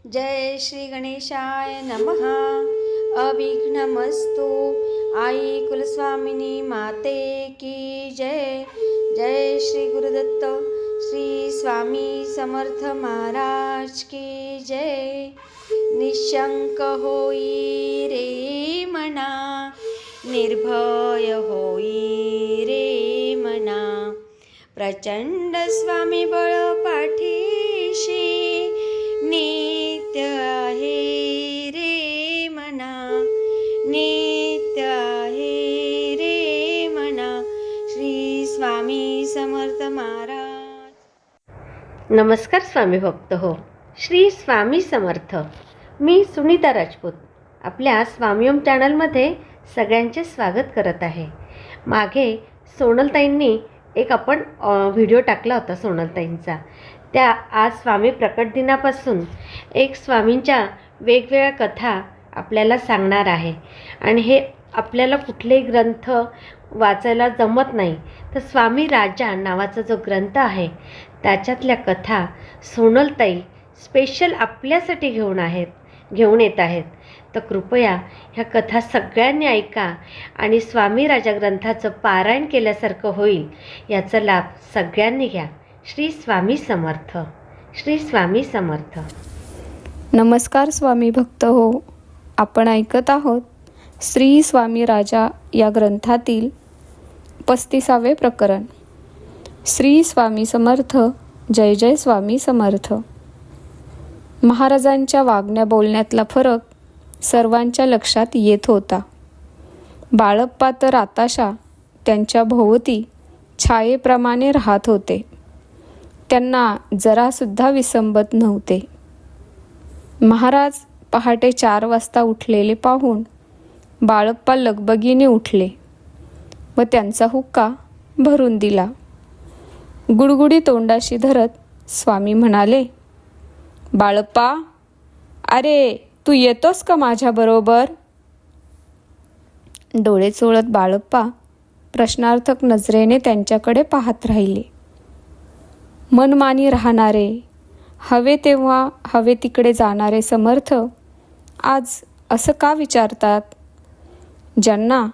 जय श्री गणेशाय नमः। अविघ्नमस्तु। आई कुलस्वामिनी माते की जय। जय श्री गुरुदत्त श्री स्वामी समर्थ महाराज की जय। निशंक होई रे मना, निर्भय होई रे मना, प्रचंड स्वामी बळ पाठीशी, नित्य आहे रे मना, नित्य आहे रे मना। श्री स्वामी समर्थ महाराज। नमस्कार स्वामी भक्त हो, श्री स्वामी समर्थ। मी सुनीता राजपूत आपल्या स्वामीओम चॅनलमध्ये सगळ्यांचे स्वागत करत आहे। मागे सोनलताईंनी एक आपण व्हिडिओ टाकला होता सोनलताईंचा, त्या आज स्वामी प्रकट दिनापासून एक स्वामींच्या वेगवेगळ्या कथा आपल्याला सांगणार आहे। आणि हे आपल्याला कुठलेही ग्रंथ वाचायला जमत नाही, तर स्वामी राजा नावाचा जो ग्रंथ आहे त्याच्यातल्या कथा सोनलताई स्पेशल आपल्यासाठी घेऊन येत आहेत। तर कृपया ह्या कथा सगळ्यांनी ऐका आणि स्वामी राजा ग्रंथाचं पारायण केल्यासारखं होईल, याचा लाभ सगळ्यांनी घ्या। श्री स्वामी समर्थ, श्री स्वामी समर्थ। नमस्कार स्वामी भक्त हो, आपण ऐकत आहोत श्री स्वामी राजा या ग्रंथातील 35वे प्रकरण। श्री स्वामी समर्थ। जय जय स्वामी समर्थ। महाराजांच्या वागण्या बोलण्यातला फरक सर्वांच्या लक्षात येत होता। बाळप्पा तर आताशा त्यांच्या भोवती छायेप्रमाणे राहत होते, त्यांना जरासुद्धा विसंबत नव्हते। महाराज पहाटे 4 वाजता उठलेले पाहून बाळप्पा लगबगीने उठले व त्यांचा हुक्का भरून दिला। गुडगुडी तोंडाशी धरत स्वामी म्हणाले, बाळप्पा, अरे तू येतोस का माझ्याबरोबर? डोळे चोळत बाळप्पा प्रश्नार्थक नजरेने त्यांच्याकडे पाहत राहिले। मनमानी राहणारे, हवे तेव्हा हवे तिकडे जाणारे समर्थ आज असं का विचारतात? ज्यांना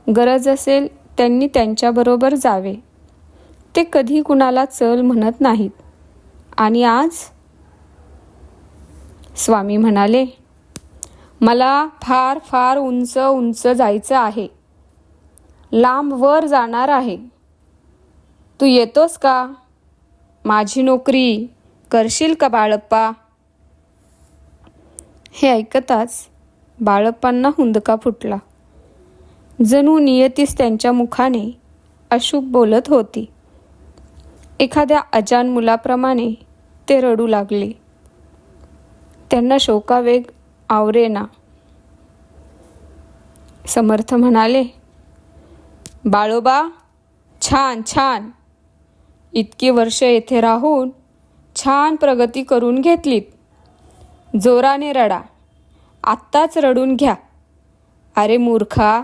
गरज असेल त्यांनी त्यांच्याबरोबर जावे, ते कधी कुणाला चल म्हणत नाहीत। आणि आज स्वामी म्हणाले, मला फार फार उंच उंच जायचं आहे, लांब वर जाणार आहे, तू येतोस का? माझी नोकरी करशील का बाळप्पा? हे ऐकताच बाळप्पांना हुंदका फुटला, जणू नियतीच त्यांच्या मुखाने अशुभ बोलत होती। एखाद्या अजान मुलाप्रमाणे ते रडू लागले, त्यांना शोकावेग आवरेना। समर्थ म्हणाले, बाळोबा, छान छान, इतकी वर्ष येथे राहून छान प्रगती करून घेतलीत, जोराने रडा, आत्ताच रडून घ्या। अरे मूर्खा,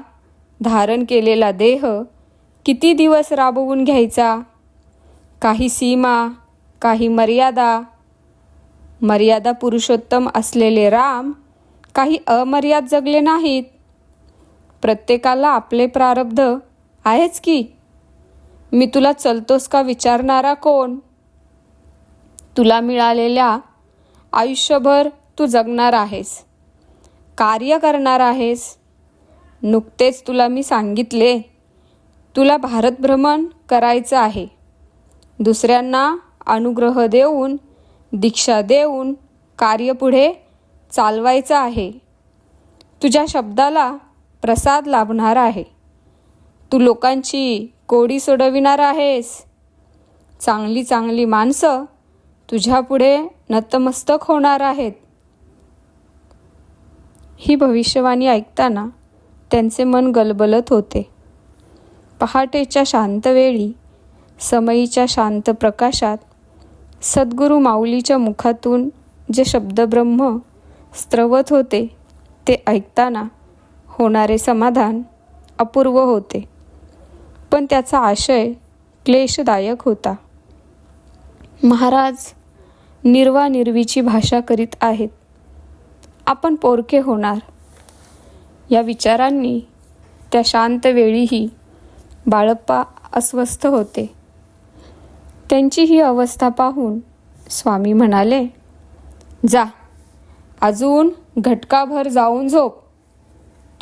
धारण केलेला देह किती दिवस राबवून घ्यायचा? काही सीमा, काही मर्यादा। मर्यादा पुरुषोत्तम असलेले राम काही अमर्याद जगले नाहीत। प्रत्येकाला आपले प्रारब्ध आहेच की। मी तुला चलतोस का विचारणारा कोण? तुला मिळालेल्या आयुष्यभर तू जगणार आहेस, कार्य करणार आहेस। नुकतेच तुला मी सांगितले, तुला भारत भ्रमण करायचं आहे, दुसऱ्यांना अनुग्रह देऊन, दीक्षा देऊन कार्य पुढे चालवायचं आहे। तुझ्या शब्दाला प्रसाद लाभणार आहे, तू लोकांची कोडी सोडविणार आहेस। चांगली चांगली माणसं तुझ्यापुढे नतमस्तक होणार आहेत। ही भविष्यवाणी ऐकताना त्यांचे मन गलबलत होते। पहाटेच्या शांत वेळी समयीच्या शांत प्रकाशात सद्गुरू माऊलीच्या मुखातून जे शब्दब्रह्म स्त्रवत होते, ते ऐकताना होणारे समाधान अपूर्व होते, पण त्याचा आशय क्लेशदायक होता। महाराज निर्वानिर्वीची भाषा करीत आहेत. आपण पोरके होणार. या विचारांनी त्या शांत वेळीही बाळप्पा अस्वस्थ होते. त्यांची ही अवस्था पाहून स्वामी म्हणाले, जा, अजून घटकाभर जाऊन झोप.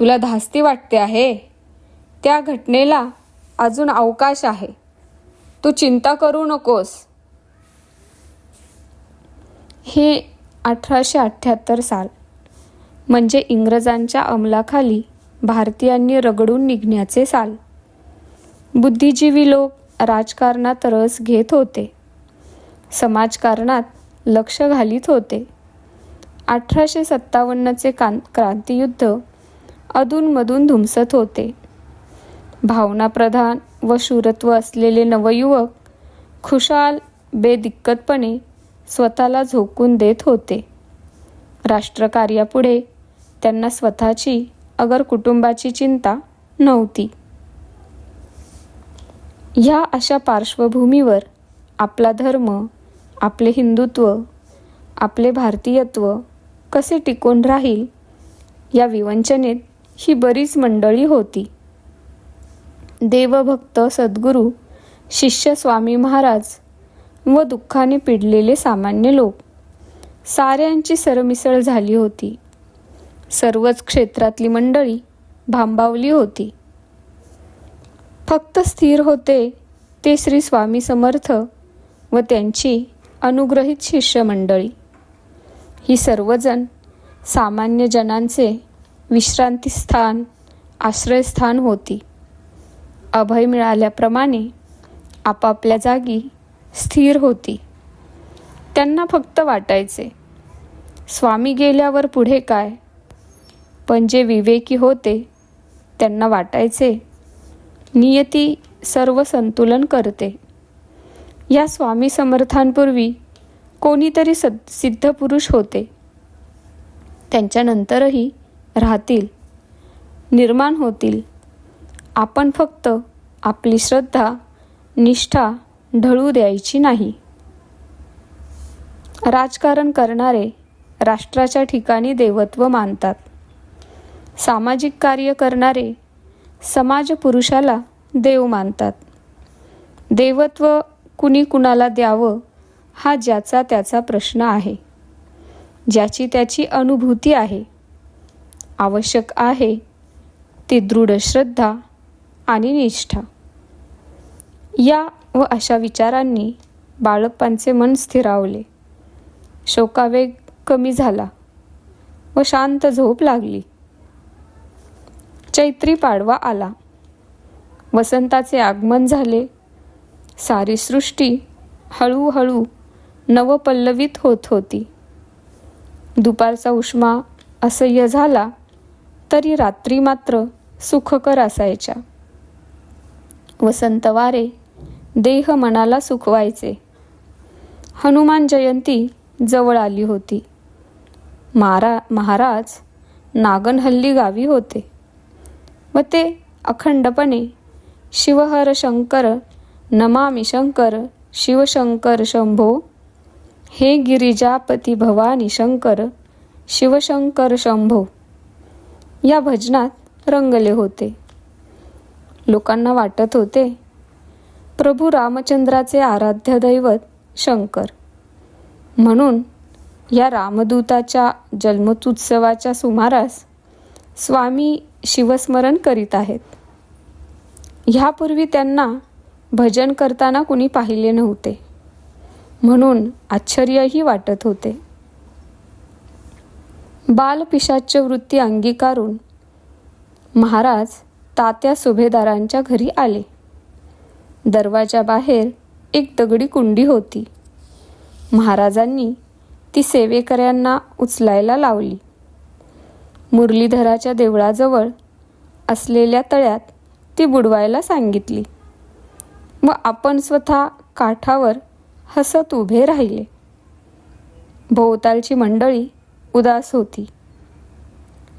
तुला धास्ती वाटते आहे. त्या घटनेला अजून अवकाश आहे. तू चिंता करू नकोस. हे 1878 साल म्हणजे इंग्रजांच्या अंमलाखाली भारतीयांनी रगडून निघण्याचे साल. बुद्धिजीवी लोक राजकारणात रस घेत होते. समाजकारणात लक्ष घालीत होते. 1857चे क्रांतियुद्ध अधूनमधून धुमसत होते. भावनाप्रधान व शूरत्व असलेले नवयुवक खुशाल बेदिक्कतपणे स्वतःला झोकून देत होते. राष्ट्रकार्यापुढे त्यांना स्वतःची अगर कुटुंबाची चिंता नव्हती. ह्या अशा पार्श्वभूमीवर आपला धर्म, आपले हिंदुत्व, आपले भारतीयत्व कसे टिकून राहील या विवंचनेत ही बरीच मंडळी होती. देवभक्त सद्गुरू, शिष्य स्वामी महाराज व दुःखाने पिडलेले सामान्य लोक, साऱ्यांची सरमिसळ झाली होती. सर्वच क्षेत्रातली मंडळी भांबावली होती. फक्त स्थिर होते ते श्री स्वामी समर्थ व त्यांची अनुग्रहित शिष्य मंडळी. ही सर्वजण सामान्य जनांचे विश्रांतीस्थान, आश्रयस्थान होती. अभय मिळाल्याप्रमाणे आपापल्या जागी स्थिर होती. त्यांना फक्त वाटायचे, स्वामी गेल्यावर पुढे काय. पण जे विवेकी होते त्यांना वाटायचे, नियती सर्व संतुलन करते. या स्वामी समर्थांपूर्वी कोणीतरी सिद्धपुरुष होते. त्यांच्यानंतरही राहतील, निर्माण होतील. आपण फक्त आपली श्रद्धा, निष्ठा ढळू द्यायची नाही. राजकारण करणारे राष्ट्राच्या ठिकाणी देवत्व मानतात. सामाजिक कार्य करणारे समाज पुरुषाला देव मानतात. देवत्व कुणी कुणाला द्यावं हा ज्याचा त्याचा प्रश्न आहे. ज्याची त्याची अनुभूती आहे. आवश्यक आहे ती दृढ श्रद्धा आणि निष्ठा. या व अशा विचारांनी बाळप्पांचे मन स्थिरावले. शोकावेग कमी झाला व शांत झोप लागली. चैत्री पाडवा आला. वसंताचे आगमन झाले. सारी सृष्टी हळूहळू नवपल्लवित होत होती. दुपारचा उष्मा असह्य झाला तरी रात्री मात्र सुखकर असायच्या. वसंत वारे देह मनाला सुखवायचे. हनुमान जयंती जवळ आली होती. महाराज नागनहल्ली गावी होते व ते अखंडपणे शिवहर शंकर, नमामि शंकर, शिवशंकर शंभो, हे गिरिजापती भवानी शंकर, शिवशंकर शंभो या भजनात रंगले होते. लोकांना वाटत होते प्रभू रामचंद्राचे आराध्य दैवत शंकर. म्हणून या रामदूताच्या जन्मोत्सवाच्या सुमारास स्वामी शिवस्मरण करीत आहेत. ह्यापूर्वी त्यांना भजन करताना कुणी पाहिले नव्हते, म्हणून आश्चर्यही वाटत होते. बालपिशाच्य वृत्ती अंगीकारून महाराज तात्या सुभेदारांच्या घरी आले. दरवाजाबाहेर एक दगडी कुंडी होती. महाराजांनी ती सेवेकऱ्यांना उचलायला लावली. मुरलीधराच्या देवळाजवळ असलेल्या तळ्यात ती बुडवायला सांगितली व आपण स्वतः काठावर हसत उभे राहिले. भोवतालची मंडळी उदास होती.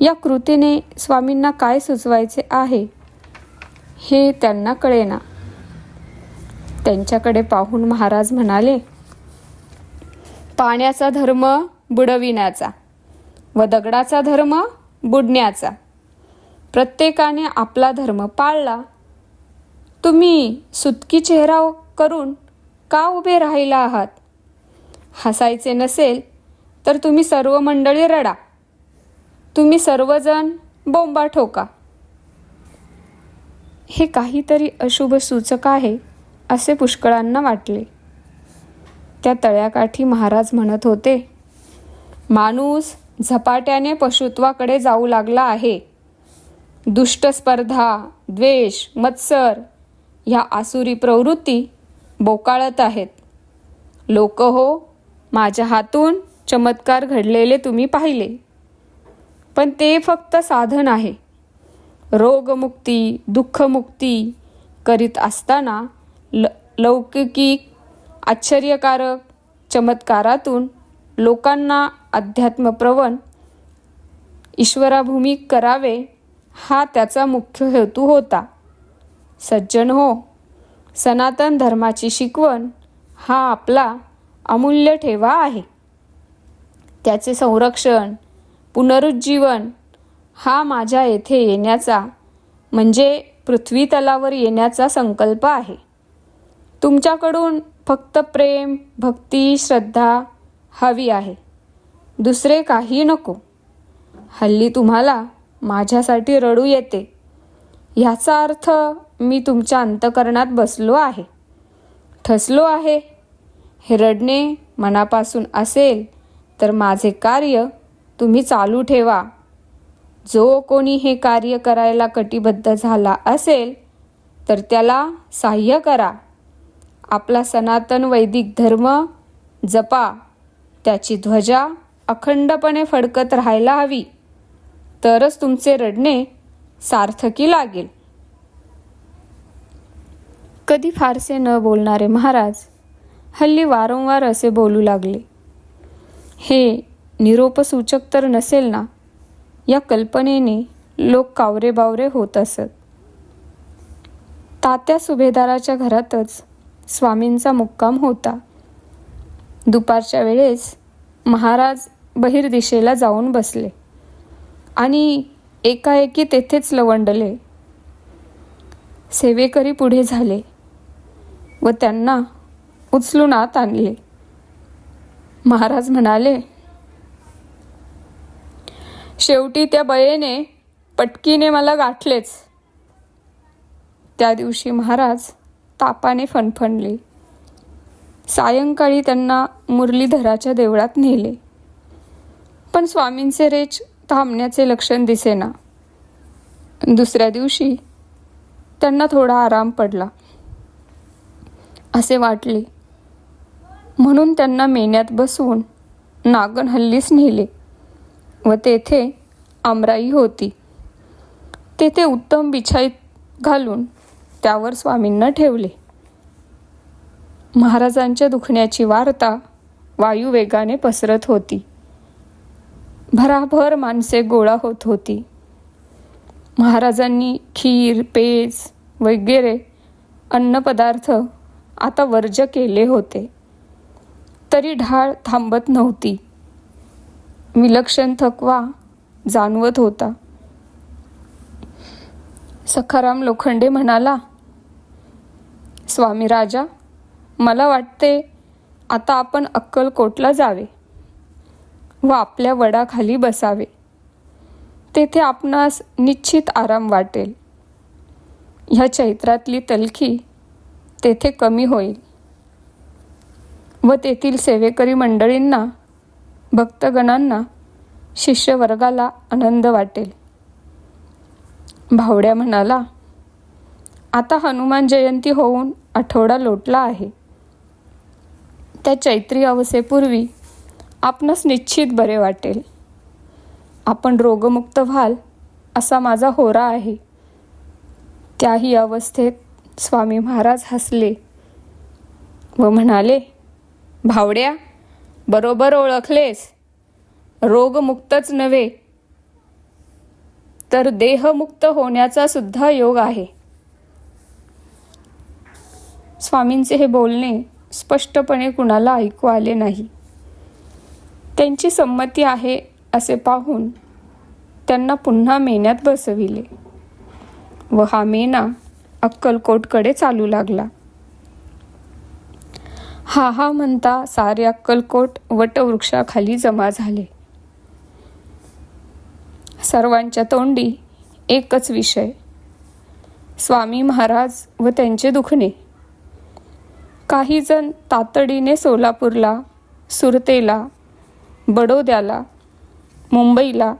या कृतीने स्वामींना काय सुचवायचे आहे हे त्यांना कळेना. त्यांच्याकडे पाहून महाराज म्हणाले, पाण्याचा धर्म बुडविण्याचा व दगडाचा धर्म बुडण्याचा. प्रत्येकाने आपला धर्म पाळला. तुम्ही सुतकी चेहरा करून का उभे राहिला आहात? हसायचे नसेल तर तुम्ही सर्व मंडळी रडा. तुम्ही सर्वजण बोंबा ठोका. हे काहीतरी अशुभ सूचक आहे असे पुष्कळांना वाटले. त्या तळ्याकाठी महाराज म्हणत होते, माणूस झपाट्याने पशुत्वाकडे जाऊ लागला आहे. दुष्ट स्पर्धा, द्वेष, मत्सर ह्या आसुरी प्रवृत्ती बोकाळत आहेत. लोक हो, माझ्या हातून चमत्कार घडलेले तुम्ही पाहिले, पण ते फक्त साधन आहे. रोगमुक्ती, दुःखमुक्ती करीत असताना लौकिक आश्चर्यकारक चमत्कारातून लोकांना अध्यात्मप्रवण ईश्वराभिमुख करावे हा त्याचा मुख्य हेतू होता. सज्जन हो, सनातन धर्माची शिकवण हा आपला अमूल्य ठेवा आहे. त्याचे संरक्षण, पुनरुज्जीवन हा माझ्या येथे येण्याचा म्हणजे पृथ्वी तलावर येण्याचा संकल्प आहे. तुमच्याकडून फक्त प्रेम, भक्ती, श्रद्धा हवी आहे, दुसरे काही नको. हल्ली तुम्हाला माझ्यासाठी रडू येते. ह्याचा अर्थ मी तुमच्या अंतःकरणात बसलो आहे, ठसलो आहे. हे रडणे मनापासून असेल तर माझे कार्य तुम्ही चालू ठेवा. जो कोणी हे कार्य करायला कटिबद्ध झाला असेल तर त्याला सहाय्य करा. आपला सनातन वैदिक धर्म जपा. त्याची ध्वजा अखंडपणे फडकत राहायला हवी, तरच तुमचे रडणे सार्थकी लागेल. कधी फारसे न बोलणारे महाराज हल्ली वारंवार असे बोलू लागले. हे निरोपसूचक तर नसेल ना? या कल्पनेने लोक कावरेबावरे होत असत. तात्या सुभेदाराच्या घरातच स्वामींचा मुक्काम होता. दुपारच्या वेळेस महाराज बहिर्दिशेला जाऊन बसले आणि एकाएकी तेथेच लवंडले. सेवेकरी पुढे झाले व त्यांना उचलून आत आणले. महाराज म्हणाले, शेवटी त्या बयेने पटकीने मला गाठलेच. त्या दिवशी महाराज तापाने फणफणले. सायंकाळी त्यांना मुरलीधराच्या देवळात नेले, पण स्वामींचे रेच थांबण्याचे लक्षण दिसेना. दुसऱ्या दिवशी त्यांना थोडा आराम पडला असे वाटले, म्हणून त्यांना मेण्यात बसवून नागनहल्लीस नेले व तेथे आमराई होती. तेथे उत्तम बिछाईत घालून त्यावर स्वामींना ठेवले. महाराजांच्या दुखण्याची वार्ता वायुवेगाने पसरत होती. भराभर माणसे गोळा होत होती. महाराजांनी खीर, पेज वगैरे अन्नपदार्थ आता वर्ज्य केले होते, तरी ढाळ थांबत नव्हती. विलक्षण थकवा जाणवत होता. सखाराम लोखंडे म्हणाला, स्वामी राजा, मला वाटते आता आपण अक्कलकोटला जावे व आपल्या वडाखाली बसावे. तेथे आपणास निश्चित आराम वाटेल. ह्या चैत्रातली तलखी तेथे कमी होईल व तेथील सेवेकरी मंडळींना, भक्तगणांना, शिष्यवर्गाला आनंद वाटेल. भावड्या म्हणाला, आता हनुमान जयंती होऊन आठवडा लोटला आहे. त्या चैत्री अवसेपूर्वी आपणास निश्चित बरे वाटेल. आपण रोगमुक्त व्हाल असा माझा होरा आहे. त्याही अवस्थेत स्वामी महाराज हसले व म्हणाले, भावड्या, बरोबर ओळखलेस. रोगमुक्तच नव्हे तर देहमुक्त होण्याचा सुद्धा योग आहे. स्वामींचे हे बोलणे स्पष्टपणे कुणाला ऐकू आले नाही. त्यांची संमती आहे असे पाहून त्यांना पुन्हा मेन्यात बसविले व हा मेना अक्कलकोटकडे चालू लागला. हा म्हणता सारे अक्कलकोट वटवृक्षाखाली जमा झाले. सर्वांच्या तोंडी एकच विषय, स्वामी महाराज व त्यांचे दुखणे. काही जण तातडीने सोलापूरला, सुरतेला, बडोद्याला, मुंबईला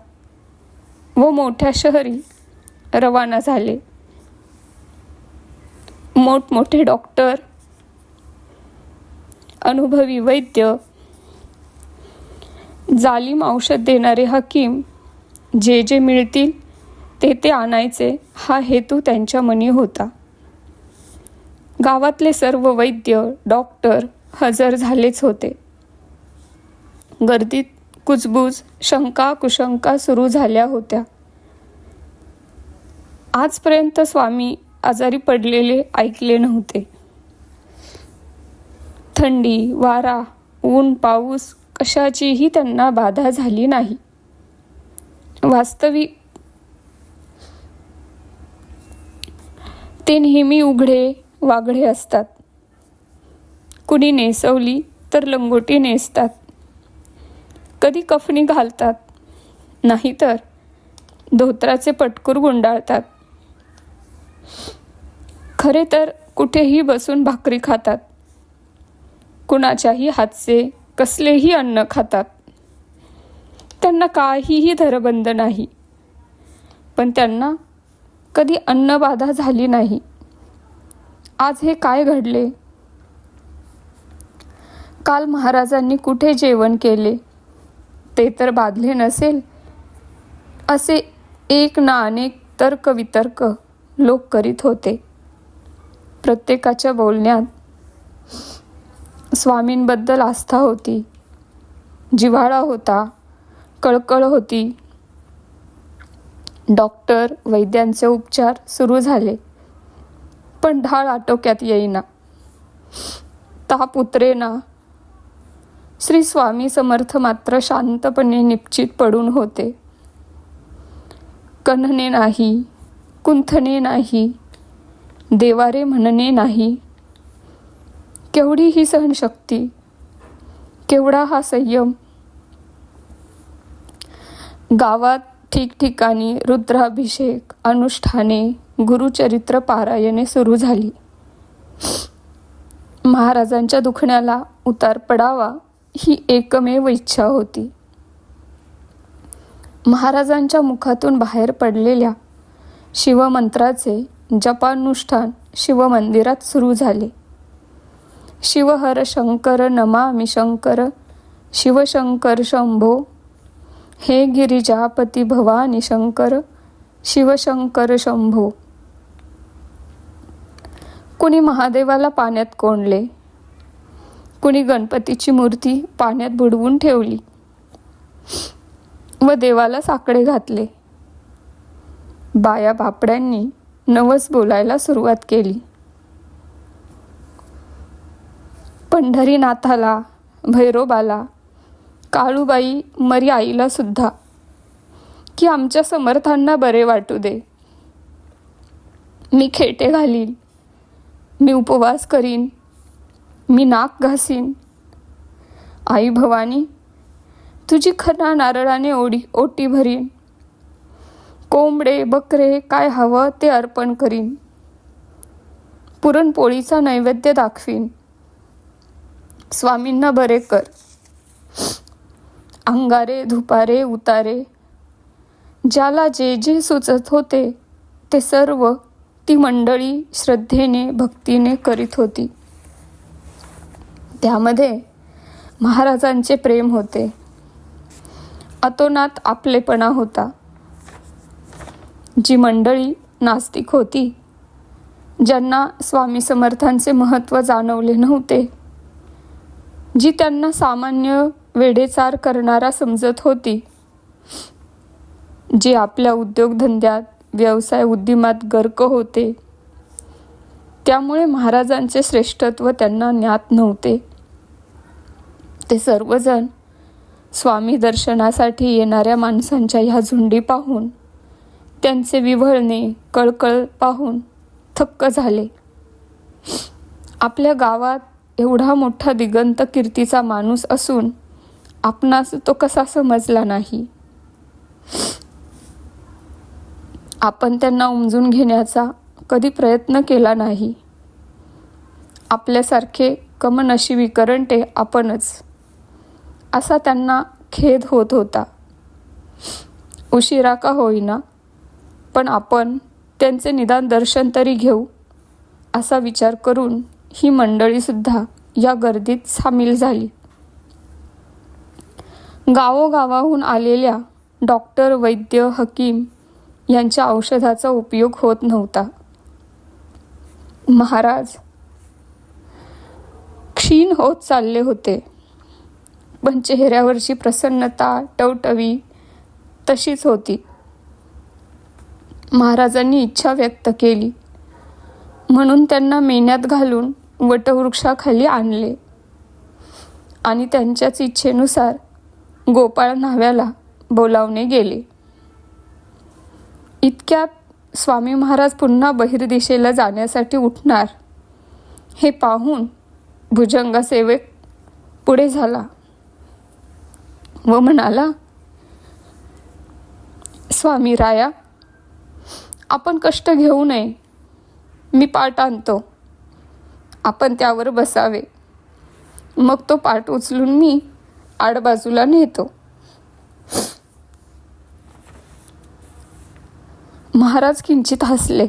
व मोठ्या शहरी रवाना झाले. मोठमोठे डॉक्टर, अनुभवी वैद्य, जालिम औषध देणारे हकीम जे मिळतील ते आणायचे हा हेतू त्यांच्या मनी होता. गावातले सर्व वैद्य, डॉक्टर हजर झालेच होते. गर्दीत कुजबूज, शंका कुशंका सुरू झाल्या होत्या. आजपर्यंत स्वामी आजारी पडलेले ऐकले नव्हते. थंडी, वारा, ऊन, पाऊस कशाचीही त्यांना बाधा झाली नाही. वास्तविक ते नेहमी उघडे वागडे असतात. कुणी नेसवली तर लंगोटी नेसतात, कधी कफनी घालतात, नाहीतर धोत्राचे पटकूर गुंडाळतात. खरे तर कुठेही बसून भाकरी खातात, कुणाच्याही हातचे कसलेही अन्न खातात. त्यांना काहीही धरबंद नाही, पण त्यांना कधी अन्नबाधा झाली नाही. आज हे काय घडले? काल महाराजांनी कुठे जेवण केले ते तर बाधले नसेल, असे एक ना अनेक तर्कवितर्क लोक करीत होते. प्रत्येकाच्या बोलण्यात स्वामींबद्दल आस्था होती, जिव्हाळा होता, कळकळ होती. डॉक्टर, वैद्यांचे उपचार सुरू झाले, पण ढाळ आटोक्यात येईना, ताप उतरेना. श्री स्वामी समर्थ मात्र शांतपणे निपचित पडून होते. कणणे नाही, कुंथणे नाही, देवारे म्हणणे नाही. केवढी ही सहनशक्ती, केवढा हा संयम. गावात ठिकठिकाणी रुद्राभिषेक, अनुष्ठाने, गुरुचरित्र पारायणे सुरू झाली. महाराजांच्या दुखण्याला उतार पडावा ही एकमेव इच्छा होती. महाराजांच्या मुखातून बाहेर पडलेल्या शिवमंत्राचे जपानुष्ठान शिवमंदिरात सुरू झाले. शिवहर शंकर नमामि शंकर, शिवशंकर शंभो, हे गिरिजापती भवानी शंकर, शिवशंकर शंभो. कुणी महादेवाला पाण्यात कोंडले, कुणी गणपतीची मूर्ती पाण्यात बुडवून ठेवली व देवाला साकडे घातले. बाया बापड्यांनी नवस बोलायला सुरुवात केली. पंढरीनाथाला, भैरोबाला, काळूबाई मरी आईला सुद्धा, की आमच्या समर्थांना बरे वाटू दे. मी खेटे घालीन, मी उपवास करीन, मी नाक घासीन. आई भवानी, तुझी खना नारळाने ओटी भरीन. कोंबडे, बकरे काय हवं ते अर्पण करीन. पुरणपोळीचा नैवेद्य दाखवीन. स्वामींना बरे कर. अंगारे, धुपारे, उतारे, ज्याला जे सुचत होते ते सर्व ती मंडळी श्रद्धेने, भक्तीने करीत होती. त्यामध्ये महाराजांचे प्रेम होते, अतोनात आपलेपणा होता. जी मंडळी नास्तिक होती, ज्यांना स्वामी समर्थांचे महत्त्व जाणवले नव्हते, जी त्यांना सामान्य वेडेचार करणारा समजत होती, जे आपल्या उद्योगधंद्यात, व्यवसाय उद्यमात गर्क होते, त्यामुळे महाराजांचे श्रेष्ठत्व त्यांना ज्ञात नव्हते, ते सर्वजण स्वामी दर्शनासाठी येणाऱ्या माणसांच्या ह्या झुंडी पाहून, त्यांचे विव्हळणे कळकळ पाहून थक्क झाले. आपल्या गावात एवढा मोठा दिगंत कीर्तीचा माणूस असून आपणास तो कसा समजला नाही. आपण त्यांना उमजून घेण्याचा कधी प्रयत्न केला नाही. आपल्यासारखे कमनशिबी करंटे आपणच, असा त्यांना खेद होत होता. उशिरा का होईना, पण आपण त्यांचे निदान दर्शन तरी घेऊ, असा विचार करून ही मंडळीसुद्धा या गर्दीत सामील झाली. गावोगावाहून आलेल्या डॉक्टर, वैद्य, हकीम यांच्या औषधाचा उपयोग होत नव्हता. महाराज क्षीण होत चालले होते, पण चेहऱ्यावरची प्रसन्नता, टवटवी तशीच होती. महाराजांनी इच्छा व्यक्त केली म्हणून त्यांना मेन्यात घालून वटवृक्षाखाली आणले आणि त्यांच्याच इच्छेनुसार गोपाळ न्हाव्याला बोलावणे गेले. इतक्यात स्वामी महाराज पुन्हा बहिर्दिशेला जाण्यासाठी उठणार हे पाहून भुजंगसेवक पुढे झाला व म्हणाला, स्वामी राया, आपण कष्ट घेऊ नये. मी पाट आणतो, आपण त्यावर बसावे. मग तो पाट उचलून मी आडबाजूला नेतो. महाराज किंचित हसले.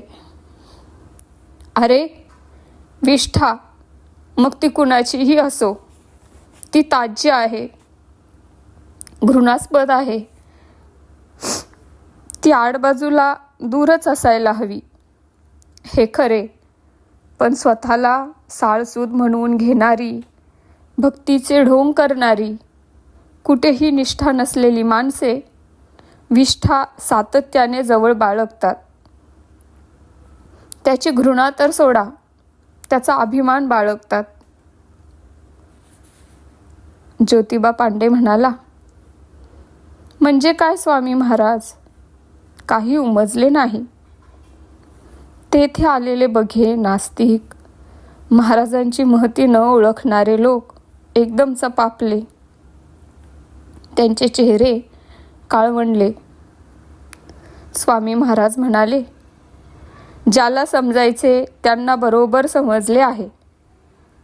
अरे विष्ठा, मग ती कुणाचीही असो, ती ताज्य आहे, घृणास्पद आहे. ती आडबाजूला दूरच असायला हवी, हे खरे. पण स्वतःला साळसूद म्हणून घेणारी, भक्तीचे ढोंग करणारी, कुठेही निष्ठा नसलेली माणसे विष्ठा सातत्याने जवळ बाळगतात. त्याची घृणा तर सोडा, त्याचा अभिमान बाळगतात. ज्योतिबा पांडे म्हणाला, म्हणजे काय स्वामी महाराज, काही उमजले नाही. तेथे आलेले बघे, नास्तिक, महाराजांची महती न ओळखणारे लोक एकदम चपापले. त्यांचे चेहरे काळवंडले. स्वामी महाराज म्हणाले, ज्याला समजायचे त्यांना बरोबर समजले आहे.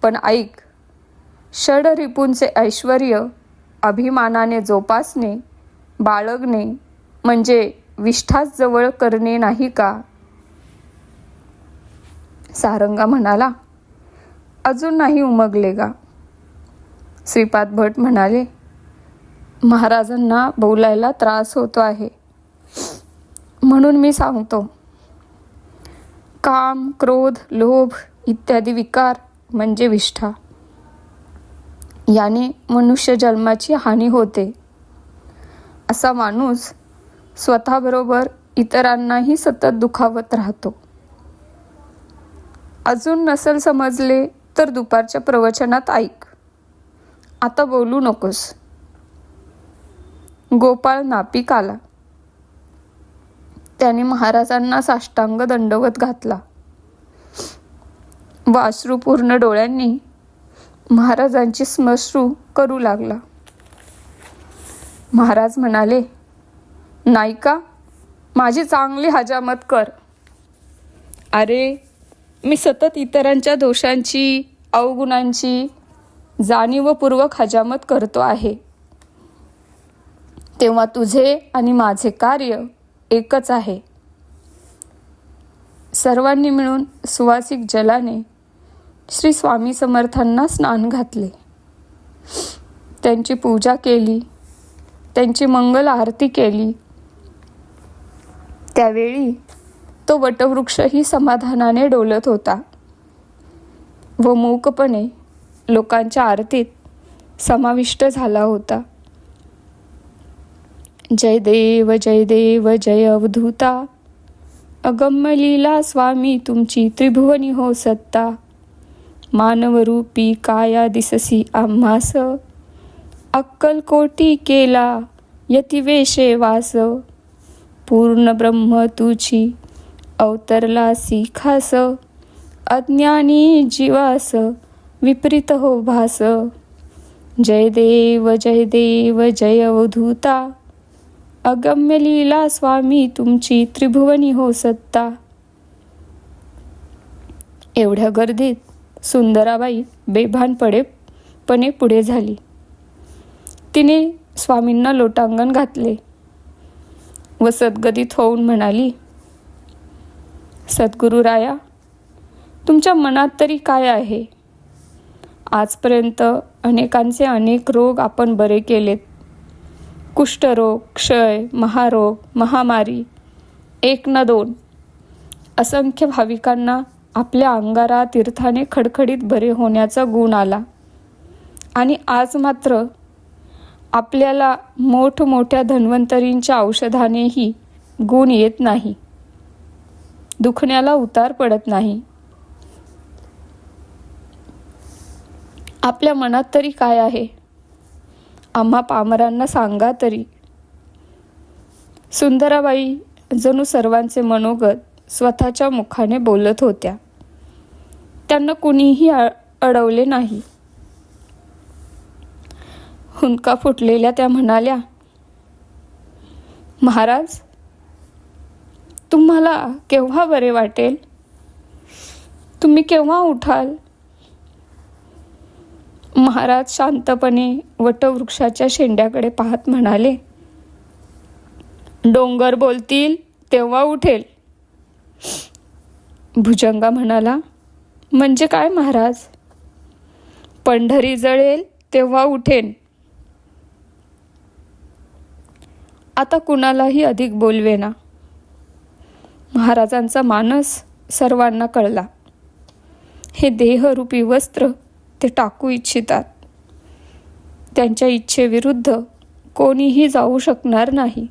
पण ऐक, षडरिपूंचे ऐश्वर्य अभिमानाने जोपासणे, बाळगणे म्हणजे विष्ठाच जवळ करणे नाही का? सारंगा म्हणाला, अजून नाही उमगले का? श्रीपाद भट म्हणाले, महाराजांना बोलायला त्रास होतो आहे म्हणून मी सांगतो. काम, क्रोध, लोभ इत्यादी विकार म्हणजे विष्ठा. याने मनुष्य जन्माची हानी होते. असा माणूस स्वतःबरोबर इतरांनाही सतत दुखावत राहतो. अजून नसेल समजले तर दुपारच्या प्रवचनात ऐक, आता बोलू नकोस. गोपाळ नापिक आला. त्याने महाराजांना साष्टांग दंडवत घातला व अश्रुपूर्ण डोळ्यांनी महाराजांची श्मश्रू करू लागला. महाराज म्हणाले, नाही का, माझी चांगली हजामत कर. अरे, मी सतत इतरांच्या दोषांची, अवगुणांची जाणीवपूर्वक हजामत करतो आहे. तेव्हा तुझे आणि माझे कार्य एकच आहे. सर्वांनी मिळून सुवासिक जलाने श्री स्वामी समर्थांना स्नान घातले. त्यांची पूजा केली, त्यांची मंगल आरती केली. त्यावेळी तो वटवृक्षही समाधानाने डोलत होता व मूकपणे लोकांच्या आरतीत समाविष्ट झाला होता. जय देव जय देव जय अवधूता, अगम्य लीला स्वामी तुमची त्रिभुवनी हो सत्ता. मानवरूपी काया दिससी आम्हास, अक्कलकोटी केला यतिवेशे वास, पूर्ण ब्रह्म तुझी अवतरलासी खास, अज्ञानी जीवास विपरीत हो भास, जय देव जय अवधूता, अगम्य लीला स्वामी तुमची त्रिभुवनी हो सत्ता. एवढ्या गर्दीत सुंदराबाई बेभानपणे पुढे झाली. तिने स्वामींना लोटांगण घातले व सद्गदित होऊन म्हणाली, सद्गुरुराया, तुमच्या मनात तरी काय आहे? आजपर्यंत अनेकांचे अनेक रोग आपण बरे केलेत. कुष्ठरोग, क्षय, महारोग, महामारी, 1 न 2 असंख्य भाविकांना आपल्या अंगारा तीर्थाने खडखडीत बरे होण्याचा गुण आला. आणि आज मात्र आपल्याला मोठमोठ्या धन्वंतरींच्या औषधानेही गुण येत नाही, दुखण्याला उतार पडत नाही. आपल्या मनात तरी काय आहे? आम्हा पामरांना सांगा तरी. सुंदराबाई जणू सर्वांचे मनोगत स्वतःच्या मुखाने बोलत होत्या. त्यांना कुणीही अडवले नाही. हुंदका फुटलेल्या त्या म्हणाल्या, महाराज, तुम्हाला केव्हा बरे वाटेल? तुम्ही केव्हा उठाल? महाराज शांतपणे वटवृक्षाच्या शेंड्याकडे पाहत म्हणाले, डोंगर बोलतील तेव्हा उठेल. भुजंगा म्हणाला, म्हणजे काय महाराज? पंढरी जळेल तेव्हा उठेन. आता कुणालाही अधिक बोलवेना. महाराजांचा मानस सर्वांना कळला. हे देहरूपी वस्त्र ते टाकू इच्छितात. त्यांच्या इच्छेविरुद्ध कोणीही जाऊ शकणार नाही.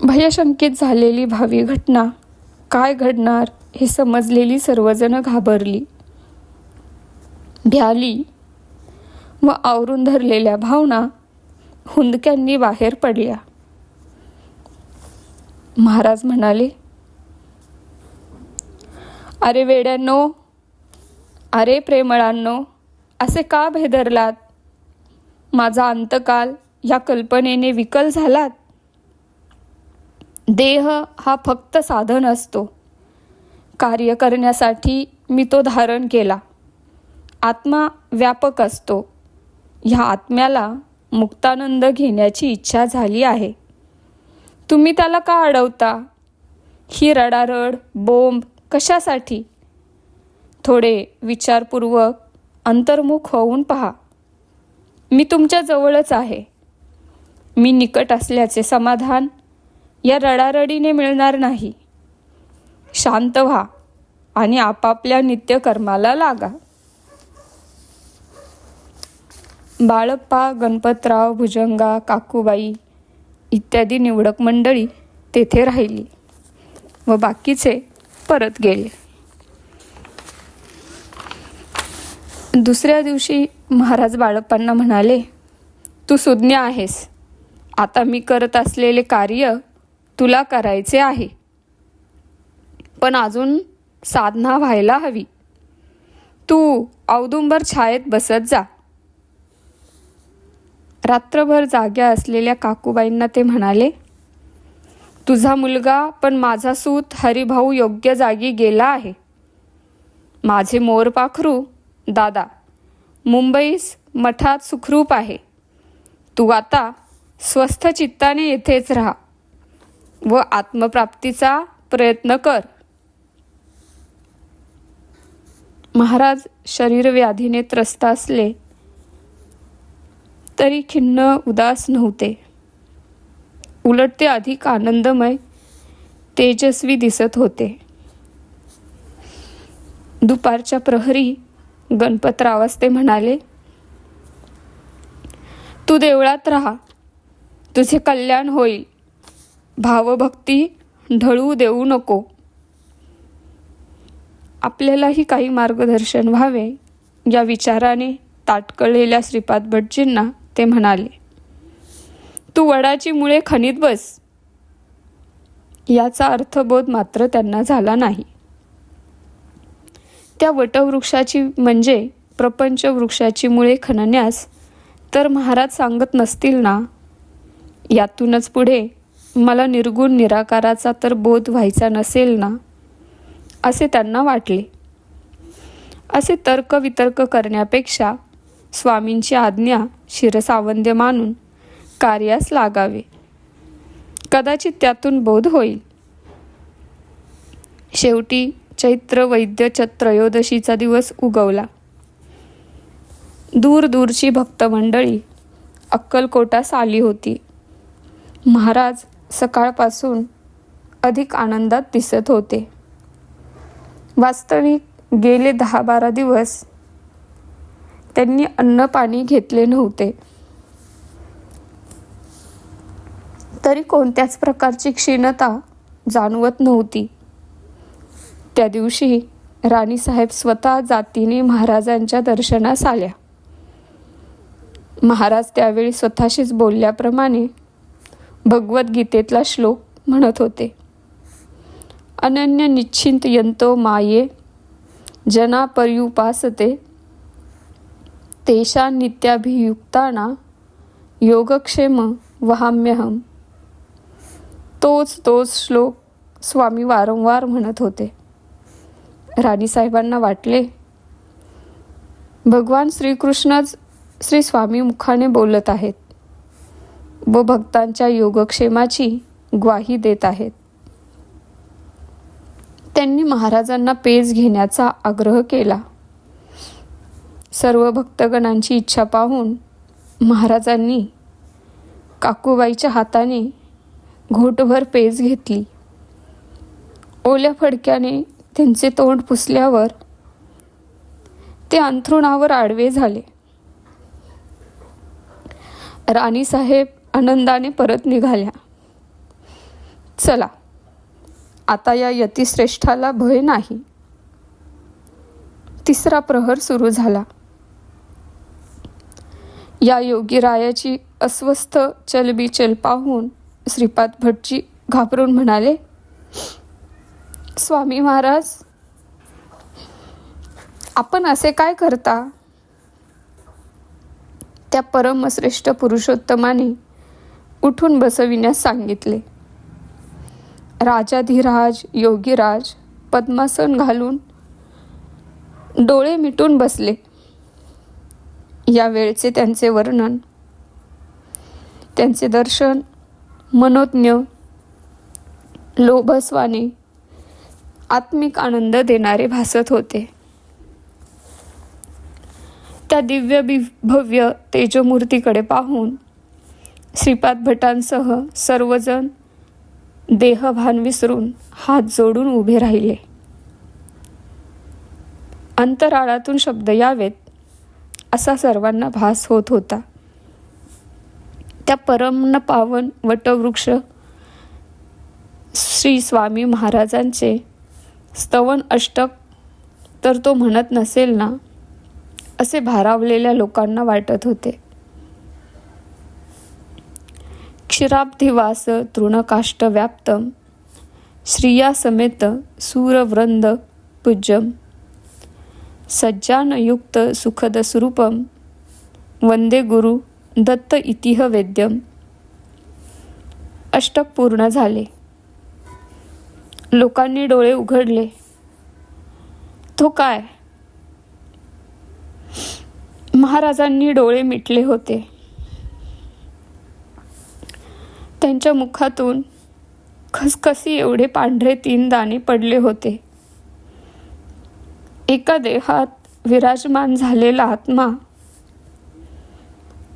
भयशंकित झालेली भावी घटना काय घडणार हे समजलेली सर्वजण घाबरली, भ्याली व आवरून धरलेल्या भावना हुंदक्यांनी बाहेर पडल्या. महाराज म्हणाले, अरे वेड्यांनो, अरे प्रेमळांनो, असे का भेदरलात? माझा अंतकाल या कल्पनेने विकल झालात. देह हा फक्त साधन असतो. कार्य करण्यासाठी मी तो धारण केला. आत्मा व्यापक असतो. ह्या आत्म्याला मुक्तानंद घेण्याची इच्छा झाली आहे. तुम्ही त्याला का अडवता? ही रडारड, बोंब कशासाठी? थोडे विचारपूर्वक अंतर्मुख होऊन पहा. मी तुमच्या जवळच आहे. मी निकट असल्याचे समाधान या रडारडीने मिळणार नाही. शांत व्हा आणि आपापल्या नित्यकर्माला लागा. बाळप्पा, गणपतराव, भुजंगा, काकूबाई इत्यादी निवडक मंडळी तेथे राहिली व बाकीचे परत गेले. दुसऱ्या दिवशी महाराज बाळप्पांना म्हणाले, तू सुज्ञ आहेस. आता मी करत असलेले कार्य तुला करायचे आहे, पण अजून साधना व्हायला हवी. तू औदुंबर छायेत बसत जा. रात्रभर जाग्या असलेल्या काकूबाईंना ते म्हणाले, तुझा मुलगा पण माझा सूत हरिभाऊ योग्य जागी गेला आहे. माझे मोरपाखरू दादा मुंबईस मठात सुखरूप आहे. तू आता स्वस्थ चित्ताने येथेच राहा व आत्मप्राप्तीचा प्रयत्न कर. महाराज शरीरव्याधीने त्रस्त असले तरी खिन्न उदास नव्हते. उलट ते अधिक आनंदमय, तेजस्वी दिसत होते. दुपारच्या प्रहरी गणपतरावास ते म्हणाले, तू देवळात राहा, तुझे कल्याण होईल. भावभक्ती ढळू देऊ नको. आपल्यालाही काही मार्गदर्शन व्हावे या विचाराने ताटकळलेल्या श्रीपाद भटजींना ते म्हणाले, तू वडाची मुळे खणीत बस. याचा अर्थबोध मात्र त्यांना झाला नाही. त्या वटवृक्षाची म्हणजे प्रपंच वृक्षाची मुळे खणण्यास तर महाराज सांगत नसतील ना. यातूनच पुढे मला निर्गुण निराकाराचा तर बोध व्हायचा नसेल ना, असे त्यांना वाटले. असे तर्कवितर्क करण्यापेक्षा स्वामींची आज्ञा शिरसावंद्य मानून कार्यास लागावे. कदाचित त्यातून बोध होईल. शेवटी चैत्र वैद्य त्रयोदशीचा दिवस उगवला. दूरदूरची भक्तमंडळी अक्कलकोटास आली होती. महाराज सकाळपासून अधिक आनंदात दिसत होते. वास्तविक गेले 10-12 दिवस त्यांनी अन्न पाणी घेतले नव्हते. तरी कोणत्याच प्रकारची क्षीणता जाणवत नव्हती. त्या दिवशी राणीसाहेब स्वतः जातीने महाराजांच्या दर्शनास आल्या. महाराज त्यावेळी स्वतःशीच बोलल्याप्रमाणे भगवद्गीतेतला श्लोक म्हणत होते. अनन्य निश्चिंत यंतो माये जना पर्युपासते तेषा नित्याभियुक्ताना योगक्षेम वहाम्यहम. तोच श्लोक स्वामी वारंवार म्हणत होते. राणीसाहेबांना वाटले, भगवान श्रीकृष्णच श्री स्वामी मुखाने बोलत आहेत व भक्तांच्या योगक्षेमाची ग्वाही देत आहेत. त्यांनी महाराजांना पेज घेण्याचा आग्रह केला. सर्व भक्तगणांची इच्छा पाहून महाराजांनी काकूबाईच्या हाताने घोटभर पेज घेतली. ओल्या फडक्याने त्यांचे तोंड पुसल्यावर ते अंथरुणावर आडवे झाले. राणीसाहेब आनंदाने परत निघाल्या. चला, आता या यतिश्रेष्ठाला भय नाही. तिसरा प्रहर सुरू झाला. या योगीरायाची अस्वस्थ चलबिचल पाहून श्रीपाद भटजी घाबरून म्हणाले, स्वामी महाराज, आपण असे काय करता? त्या परमश्रेष्ठ पुरुषोत्तमाने उठून बसविण्यास सांगितले. राजाधिराज योगीराज पद्मासन घालून डोळे मिटून बसले. या वेळचे त्यांचे वर्णन, त्यांचे दर्शन मनोज्ञ, लोभस्वाने, आत्मिक आनंद देणारे भासत होते. त्या दिव्य भव्य तेजमूर्तीकडे पाहून श्रीपाद भटांसह सर्वजण देहभान विसरून हात जोडून उभे राहिले. अंतराळातून शब्द यावेत असा सर्वांना भास होत होता. त्या परम पावन वटवृक्ष श्री स्वामी महाराजांचे स्तवन अष्टक तर तो म्हणत नसेल ना, असे भारावलेल्या लोकांना वाटत होते. क्षीराब्धिवास तृणकाष्ठ व्याप्तम श्रिया समेत सूरवृंद पूज्यम सज्जानयुक्त सुखद स्वरूपम वंदे गुरु दत्त इतिह वेद्यम. अष्टक पूर्ण झाले. लोकांनी डोळे उघडले. तो काय? महाराजांनी डोळे मिटले होते. त्यांच्या मुखातून खसखसी एवढे पांढरे 3 दाणे पडले होते. एका देहात विराजमान झालेला आत्मा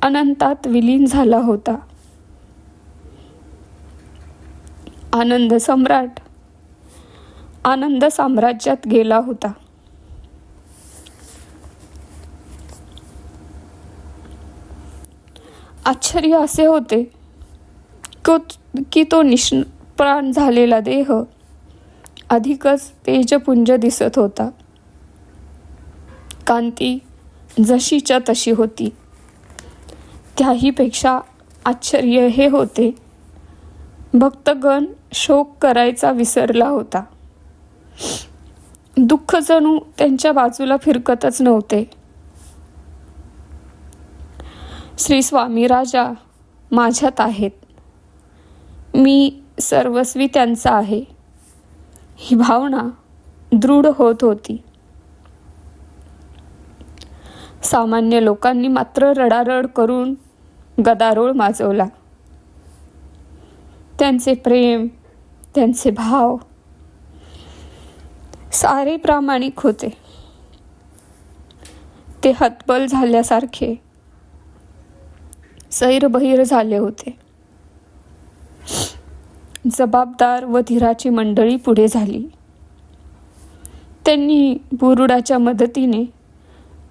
अनंतात विलीन झाला होता. आनंद सम्राट आनंद साम्राज्यात गेला होता. आश्चर्य असे होते की तो निष्प्राण झालेला देह अधिकच तेजपुंज दिसत होता. कांती जशीच्या तशी होती. त्याहीपेक्षा आश्चर्य हे होते, भक्तगण शोक करायचा विसरला होता. दुःख जणू त्यांच्या बाजूला फिरकतच नव्हते. श्री स्वामी राजा माझ्यात आहेत, मी सर्वस्वी त्यांचा आहे, ही भावना दृढ होत होती. सामान्य लोकांनी मात्र रडारड करून गदारोळ माजवला. त्यांचे प्रेम, त्यांचे भाव सारे प्रामाणिक होते. ते हतबल झाल्यासारखे सैरबैर झाले होते. जबाबदार व धीराची मंडळी पुढे झाली. त्यांनी बुरुडाच्या मदतीने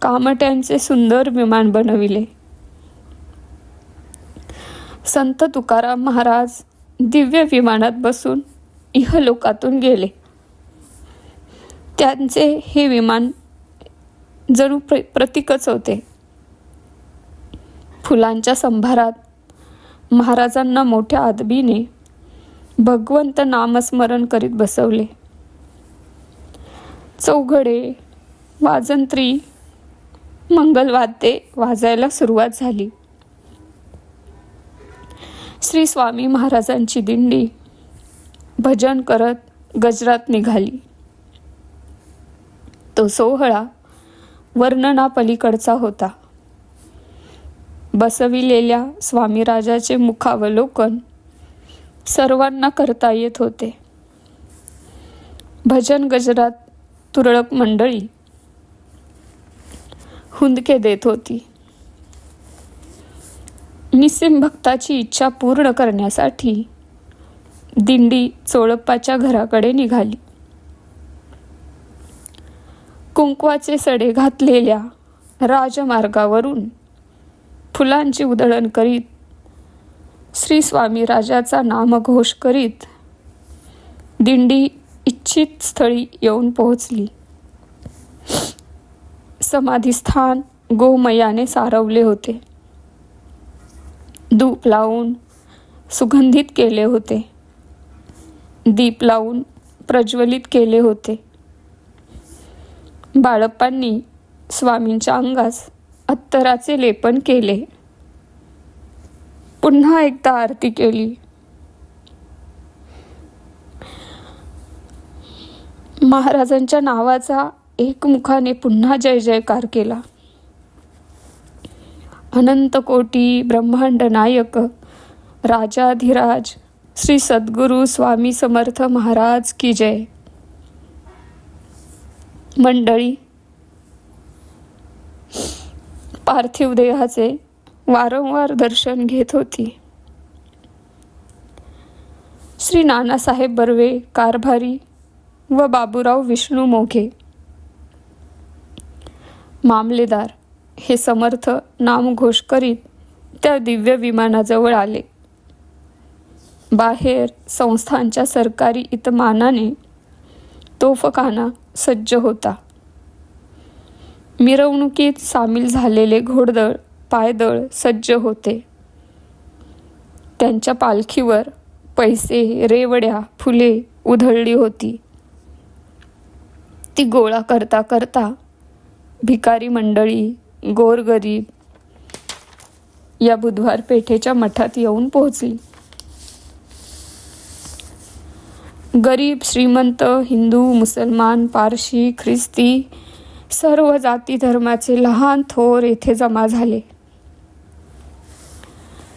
कामट्यांचे सुंदर विमान बनविले. संत तुकाराम महाराज दिव्य विमानात बसून इहलोकातून गेले. त्यांचे हे विमान जणू प्रतीकच होते. फुलांच्या संभारात महाराजांना मोठ्या अदबीने भगवंत नामस्मरण करीत बसवले. चौघडे, वाजंत्री, मंगलवाद्ये वाजायला सुरुवात झाली. श्री स्वामी महाराजांची दिंडी भजन करत गजरात निघाली. तो सोहळा वर्णनापलीकडचा होता. बसविलेल्या स्वामीराजाचे मुखावलोकन सर्वांना करता येत होते. भजन गजरात तुरळक मंडळी हुंदके देत होती. निस्सिम भक्ताची इच्छा पूर्ण करण्यासाठी दिंडी चोळप्पाच्या घराकडे निघाली. कुंकवाचे सडे घातलेल्या राजमार्गावरून फुलांची उधळण करीत श्री स्वामी राजाचा नामघोष करीत दिंडी इच्छित स्थळी येऊन पोहोचली. समाधीस्थान गोमयाने सारवले होते. धूप लावून सुगंधित केले होते. दीप लावून प्रज्वलित केले होते. बाळप्पांनी स्वामींच्या अंगास अत्तराचे लेपन केले. पुन्हा एकदा आरती केली. महाराजांच्या नावाचा एकमुखाने पुन्हा जय जयकार केला. अनंत कोटी ब्रह्मांड नायक राजाधिराज श्री सद्गुरु स्वामी समर्थ महाराज की जय. मंडळी पार्थिव देहाचे वारंवार दर्शन घेत होती. श्री नानासाहेब बर्वे कारभारी व बाबूराव विष्णू मोघे मामलेदार हे समर्थ नामघोष करीत त्या दिव्य विमानाजवळ आले. बाहेर संस्थांच्या सरकारी इतमानाने तोफखाना सज्ज होता. मिरवणुकीत सामील झालेले घोडदळ पायदळ सज्ज होते. त्यांच्या पालखीवर पैसे, रेवड्या, फुले उधळली होती. ती गोळा करता करता भिकारी मंडळी, गोरगरीब या बुधवार पेठेच्या मठात येऊन पोहोचली. गरीब, श्रीमंत, हिंदू, मुसलमान, पारशी, ख्रिस्ती सर्व जाती धर्माचे लहान थोर येथे जमा झाले.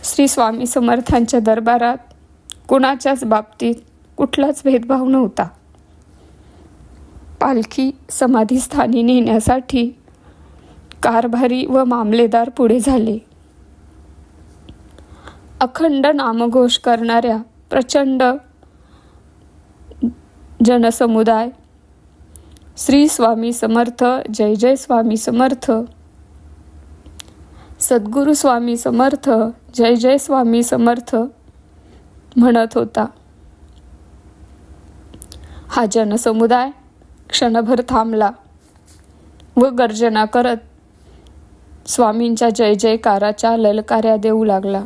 श्री स्वामी समर्थांच्या दरबारात कुणाच्याच बाबतीत कुठलाच भेदभाव नव्हता. पालखी समाधीस्थानी नेण्यासाठी कारभारी व मामलेदार पुढे झाले. अखंड नामघोष करणाऱ्या प्रचंड जनसमुदाय श्री स्वामी समर्थ, जय जय स्वामी समर्थ, सद्गुरु स्वामी समर्थ, जय जय स्वामी समर्थ म्हणत होता. हा जनसमुदाय क्षणभर थांबला व गर्जना करत स्वामींच्या जय जयकाराच्या ललकाऱ्या देऊ लागला.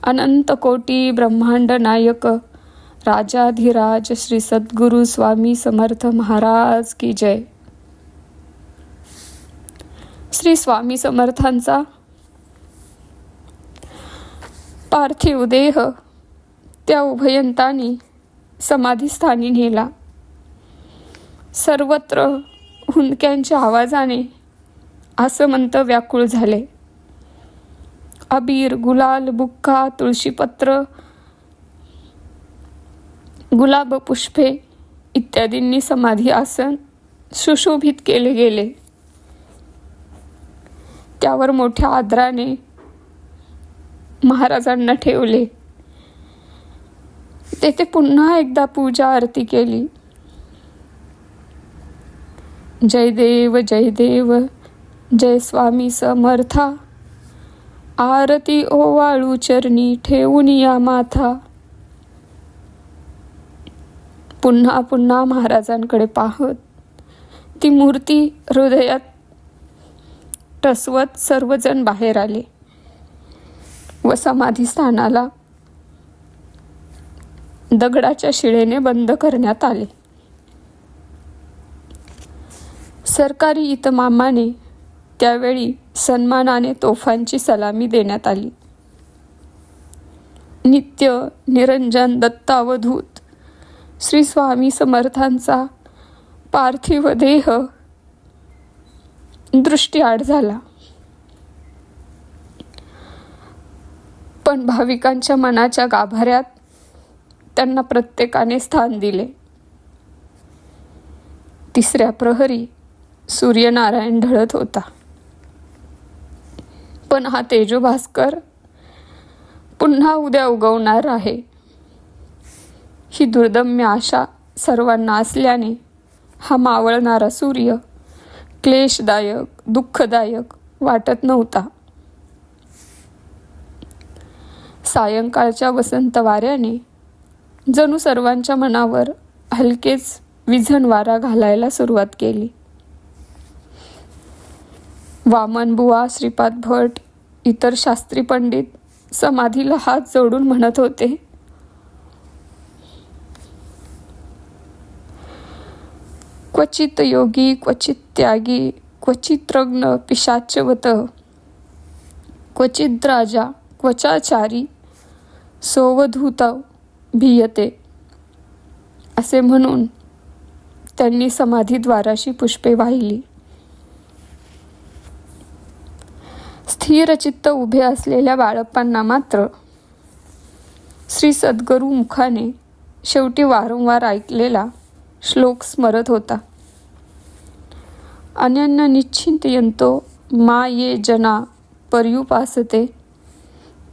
अनंत कोटी ब्रह्मांड नायक राजाधिराज श्री सद्गुरु स्वामी समर्थ महाराज की जय. श्री स्वामी समर्थांचा पार्थिव देह त्या उभयंतांनी समाधीस्थानी नेला. सर्वत्र हुंदक्यांच्या आवाजाने आसमंत व्याकुळ झाले. अबीर, गुलाल, बुक्का, तुळशीपत्र, गुलाब पुष्पे इत्यादींनी समाधी आसन सुशोभित केले गेले. त्यावर मोठ्या आदराने महाराजांना ठेवले. तेथे पुन्हा एकदा पूजा आरती केली. जय देव जय देव जय स्वामी समर्था, आरती ओवाळू चरणी ठेवून या माथा. पुन्हा पुन्हा महाराजांकडे पाहत ती मूर्ती हृदयात टसवत सर्वजण बाहेर आले व समाधीस्थानाला दगडाच्या शिळेने बंद करण्यात आले. सरकारी इतमामाने त्यावेळी सन्मानाने तोफांची सलामी देण्यात आली. नित्य निरंजन दत्तावधूत श्री स्वामी समर्थांचा पार्थिव देह दृष्टीआड झाला. पण भाविकांच्या मनाच्या गाभाऱ्यात त्यांना प्रत्येकाने स्थान दिले. तिसऱ्या प्रहरी सूर्यनारायण ढळत होता. पण हा तेजोभास्कर पुन्हा उद्या उगवणार आहे ही दुर्दम्य आशा सर्वांना असल्याने हा मावळणारा सूर्य क्लेशदायक, दुःखदायक वाटत नव्हता. सायंकाळच्या वसंत वाऱ्याने जणू सर्वांच्या मनावर हलकेच विझण वारा घालायला सुरुवात केली. वामनबुवा, श्रीपाद भट, इतर शास्त्री पंडित समाधीला हात जोडून म्हणत होते, क्वचित योगी, क्वचित त्यागी, क्वचित रग्न पिशाचवत, क्वचित राजा, क्वचाचारी, सोवधूत भीयते. असे म्हणून त्यांनी समाधीद्वाराशी पुष्पे वाहिली. स्थिर चित्त उभे असलेल्या बाळप्पांना मात्र श्री सद्गुरु मुखाने शेवटी वारंवार ऐकलेला श्लोक स्मरत होता. अनन्य निश्चिंतयन्तो मा ये जना पर्युपासते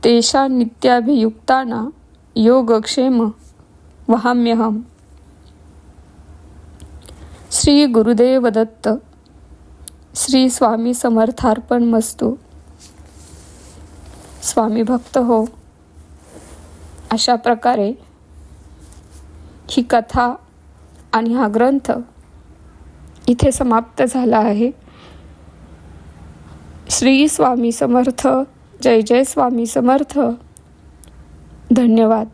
तेषा नित्याभियुक्ताना योगक्षेम वहाम्यहम. श्री गुरुदेव दत्त. श्री स्वामी समर्थार्पण मस्तु. स्वामी भक्त हो. अशा प्रकारे ही कथा आणि हा ग्रंथ इथे समाप्त झाला आहे. श्री स्वामी समर्थ. जय जय स्वामी समर्थ. धन्यवाद.